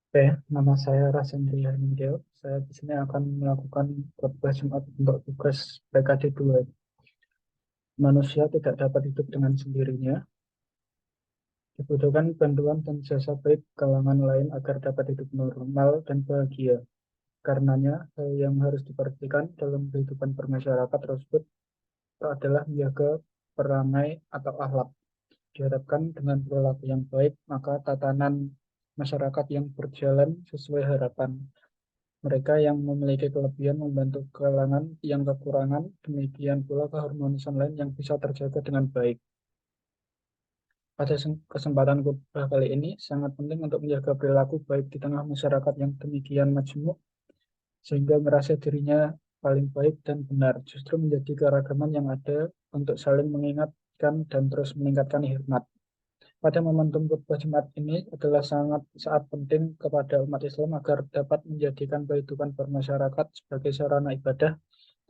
Oke, nama saya Rasendri Hanindyo. Saya di sini akan melakukan khotbah Jumat untuk tugas PKD 2. Manusia tidak dapat hidup dengan sendirinya. Dibutuhkan bantuan dan jasa baik kalangan lain agar dapat hidup normal dan bahagia. Karenanya, hal yang harus diperhatikan dalam kehidupan bermasyarakat tersebut adalah menjaga perangai atau akhlak. Diharapkan dengan perilaku yang baik, maka tatanan masyarakat yang berjalan sesuai harapan. Mereka yang memiliki kelebihan membantu kalangan yang kekurangan, demikian pula keharmonisan lain yang bisa terjaga dengan baik. Pada kesempatan khutbah kali ini, sangat penting untuk menjaga perilaku baik di tengah masyarakat yang demikian majemuk, sehingga merasa dirinya paling baik dan benar, justru menjadi keragaman yang ada untuk saling mengingatkan dan terus meningkatkan hormat. Pada momentum khutbah Jumat ini adalah sangat saat penting kepada umat Islam agar dapat menjadikan kehidupan bermasyarakat sebagai sarana ibadah,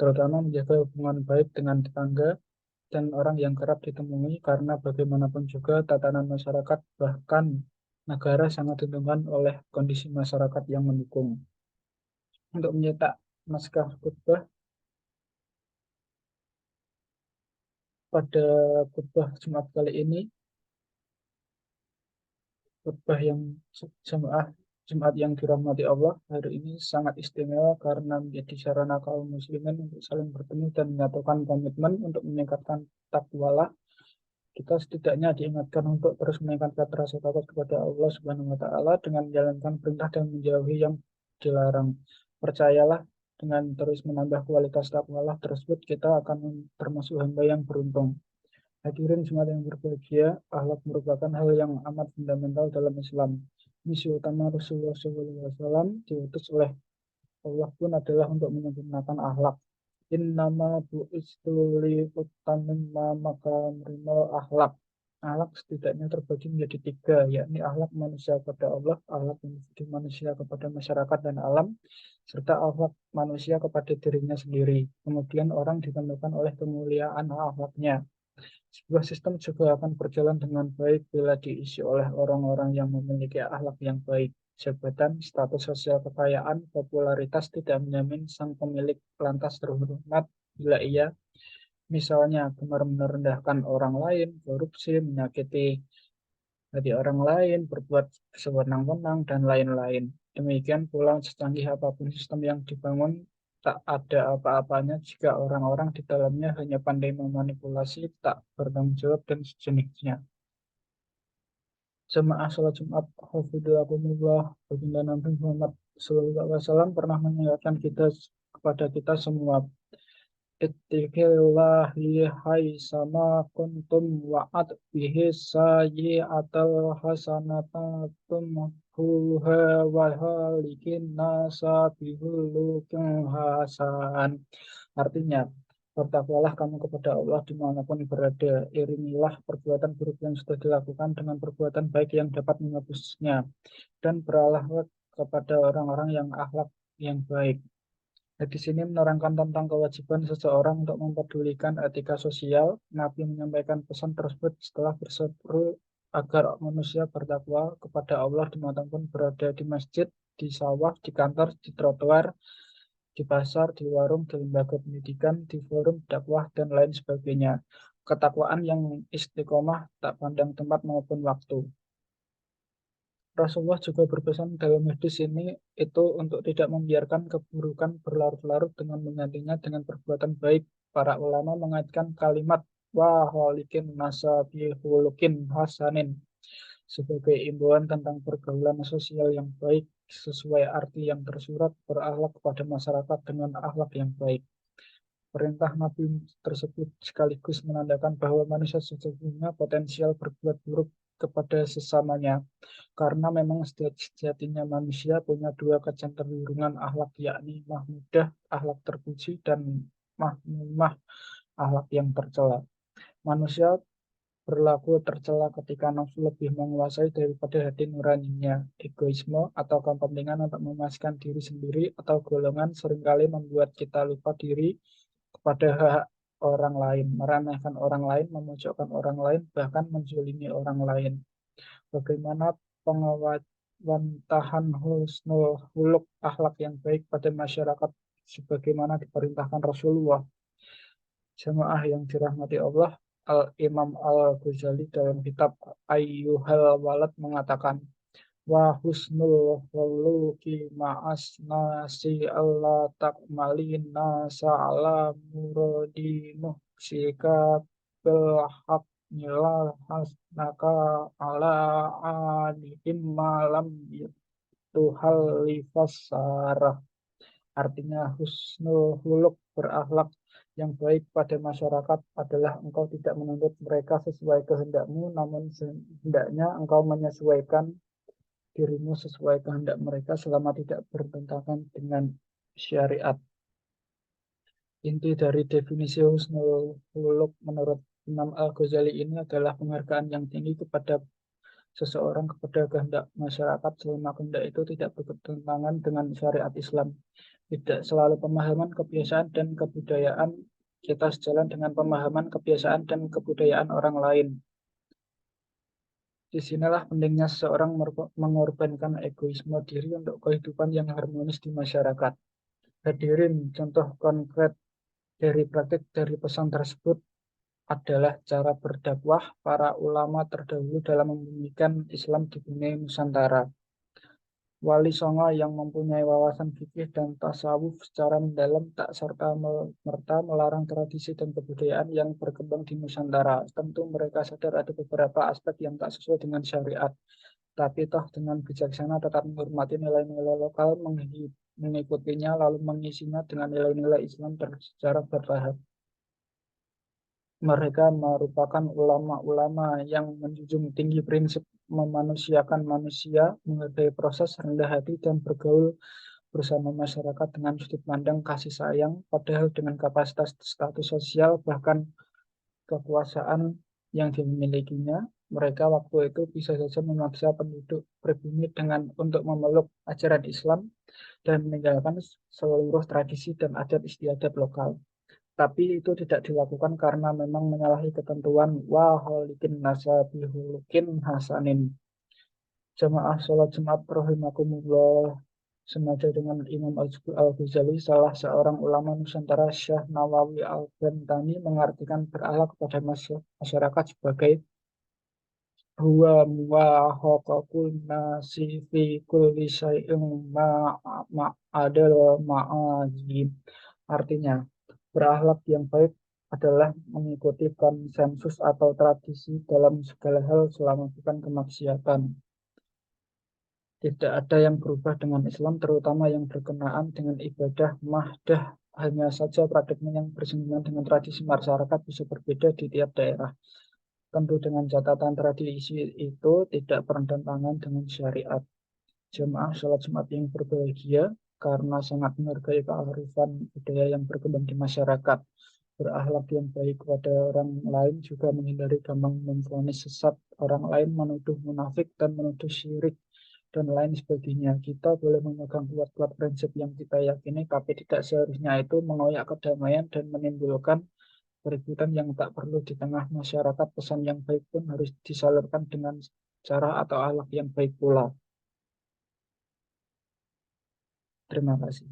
terutama menjaga hubungan baik dengan tetangga dan orang yang kerap ditemui karena bagaimanapun juga tatanan masyarakat bahkan negara sangat ditentukan oleh kondisi masyarakat yang mendukung. Untuk mencetak naskah khutbah pada khutbah Jumat kali ini, khutbah yang jemaah Jumat yang dirahmati Allah hari ini sangat istimewa karena menjadi sarana kaum muslimin untuk saling bertemu dan menyatukan komitmen untuk meningkatkan takwalah. Kita setidaknya diingatkan untuk terus meningkatkan rasa takut kepada Allah Subhanahu wa taala dengan menjalankan perintah dan menjauhi yang dilarang. Percayalah, dengan terus menambah kualitas takwalah tersebut kita akan termasuk hamba yang beruntung. Hadirin semua yang berbahagia, akhlak merupakan hal yang amat fundamental dalam Islam. Misi utama Rasulullah SAW diutus oleh Allah pun adalah untuk menyempurnakan akhlak. Innama bu'istu li utammima makarimal akhlak. Akhlak setidaknya terbagi menjadi tiga, yakni akhlak manusia kepada Allah, akhlak individu manusia kepada masyarakat dan alam, serta akhlak manusia kepada dirinya sendiri. Kemudian orang ditentukan oleh kemuliaan akhlaknya. Sebuah sistem juga akan berjalan dengan baik bila diisi oleh orang-orang yang memiliki akhlak yang baik. Jabatan, status sosial, kekayaan, popularitas tidak menjamin sang pemilik lantas terhormat bila ia misalnya gemar merendahkan orang lain, korupsi, menyakiti hati orang lain, berbuat sewenang-wenang, dan lain-lain. Demikian pula secanggih apapun sistem yang dibangun, tak ada apa-apanya jika orang-orang di dalamnya hanya pandai memanipulasi, tak bertanggung jawab, dan sejenisnya. Jemaah sholat Jumat, Hafidhakumullah, Baginda Nabi Muhammad SAW pernah mengingatkan kepada kita semua, Ittaqillahi haitsama kuntum wa'ad bihi sayyi'atal hasanata tumhuha wa halikin nasa bihulukin hasan. Artinya, bertakwalah kamu kepada Allah dimanapun berada. Iringilah perbuatan buruk yang sudah dilakukan dengan perbuatan baik yang dapat menghapusnya. Dan beralah kepada orang-orang yang akhlak yang baik. Nah, di sini menerangkan tentang kewajiban seseorang untuk mempedulikan etika sosial. Nabi menyampaikan pesan tersebut setelah berseru agar manusia bertakwa kepada Allah dimanapun berada, di masjid, di sawah, di kantor, di trotoar, di pasar, di warung, di lembaga pendidikan, di forum dakwah, dan lain sebagainya. Ketakwaan yang istiqomah tak pandang tempat maupun waktu. Rasulullah juga berpesan dalam hadis ini itu untuk tidak membiarkan keburukan berlarut-larut dengan menggantinya dengan perbuatan baik. Para ulama mengaitkan kalimat waholikin nasabihulukin hasanin sebagai imbauan tentang pergaulan sosial yang baik sesuai arti yang tersurat, berakhlak kepada masyarakat dengan akhlak yang baik. Perintah Nabi tersebut sekaligus menandakan bahwa manusia sesungguhnya potensial berbuat buruk kepada sesamanya. Karena memang sejatinya manusia punya dua kecenderungan akhlak, yakni mahmudah, akhlak terpuji, dan mahmumah, akhlak yang tercela. Manusia berlaku tercela ketika nafsu lebih menguasai daripada hati nuraninya. Egoisme atau kepentingan untuk memuaskan diri sendiri atau golongan seringkali membuat kita lupa diri kepada hak orang lain, meremehkan orang lain, memojokkan orang lain, bahkan menzolimi orang lain. Bagaimana wantahan husnul huluk akhlak yang baik pada masyarakat sebagaimana diperintahkan Rasulullah. Jamaah yang dirahmati Allah, Al-Imam Al-Ghazali dalam kitab Ayyuhal Walad mengatakan, wa husnul khuluqi ma'as nasi Allah takmalin nasa ala muradinu sika belhaq nilal hasnaka ala anihim malam tuhal lifasarah. Artinya husnul huluk berakhlak yang baik pada masyarakat adalah engkau tidak menuntut mereka sesuai kehendakmu, namun hendaknya engkau menyesuaikan dirimu sesuai kehendak mereka selama tidak bertentangan dengan syariat. Inti dari definisi husnul huluk menurut Imam Al-Ghazali ini adalah penghargaan yang tinggi kepada seseorang kepada kehendak masyarakat selama kehendak itu tidak bertentangan dengan syariat Islam. Tidak selalu pemahaman, kebiasaan, dan kebudayaan kita sejalan dengan pemahaman, kebiasaan, dan kebudayaan orang lain. Disinilah pentingnya seseorang mengorbankan egoisme diri untuk kehidupan yang harmonis di masyarakat. Hadirin, contoh konkret dari praktik dari pesan tersebut adalah cara berdakwah para ulama terdahulu dalam membumikan Islam di bumi Nusantara. Wali Songo yang mempunyai wawasan fikih dan tasawuf secara mendalam tak serta-merta melarang tradisi dan kebudayaan yang berkembang di Nusantara. Tentu mereka sadar ada beberapa aspek yang tak sesuai dengan syariat, tapi toh dengan bijaksana tetap menghormati nilai-nilai lokal, mengikutinya lalu mengisinya dengan nilai-nilai Islam dan secara bertahap. Mereka merupakan ulama-ulama yang menjunjung tinggi prinsip memanusiakan manusia, menghargai proses, rendah hati, dan bergaul bersama masyarakat dengan sudut pandang kasih sayang, padahal dengan kapasitas status sosial bahkan kekuasaan yang dimilikinya, mereka waktu itu bisa saja memaksa penduduk pribumi dengan untuk memeluk ajaran Islam dan meninggalkan seluruh tradisi dan adat istiadat lokal. Tapi itu tidak dilakukan karena memang menyalahi ketentuan waholikin nasabihulukin hasanin. Jamaah sholat Jumat rahimakumullah, senada dengan Imam Al-Ghazali, salah seorang ulama Nusantara, Syekh Nawawi Al-Bantani, mengartikan berakhlak kepada masyarakat sebagai huwa muwahaqaqun nasi fi kulli syai'in ma'adal ma'ajib. Artinya, berakhlak yang baik adalah mengikuti konsensus atau tradisi dalam segala hal selama bukan kemaksiatan. Tidak ada yang berubah dengan Islam, terutama yang berkenaan dengan ibadah mahdah. Hanya saja praktiknya yang bersinggungan dengan tradisi masyarakat bisa berbeda di tiap daerah. Tentu dengan catatan tradisi itu tidak bertentangan dengan syariat. Jemaah sholat Jumat yang berbahagia karena sangat menghargai kearifan budaya yang berkembang di masyarakat. Berakhlak yang baik kepada orang lain juga menghindari gampang memvonis sesat orang lain, menuduh munafik dan menuduh syirik dan lain sebagainya. Kita boleh memegang kuat-kuat prinsip yang kita yakini, tapi tidak seharusnya itu mengoyak kedamaian dan menimbulkan keributan yang tak perlu di tengah masyarakat. Pesan yang baik pun harus disalurkan dengan cara atau akhlak yang baik pula. Terima kasih.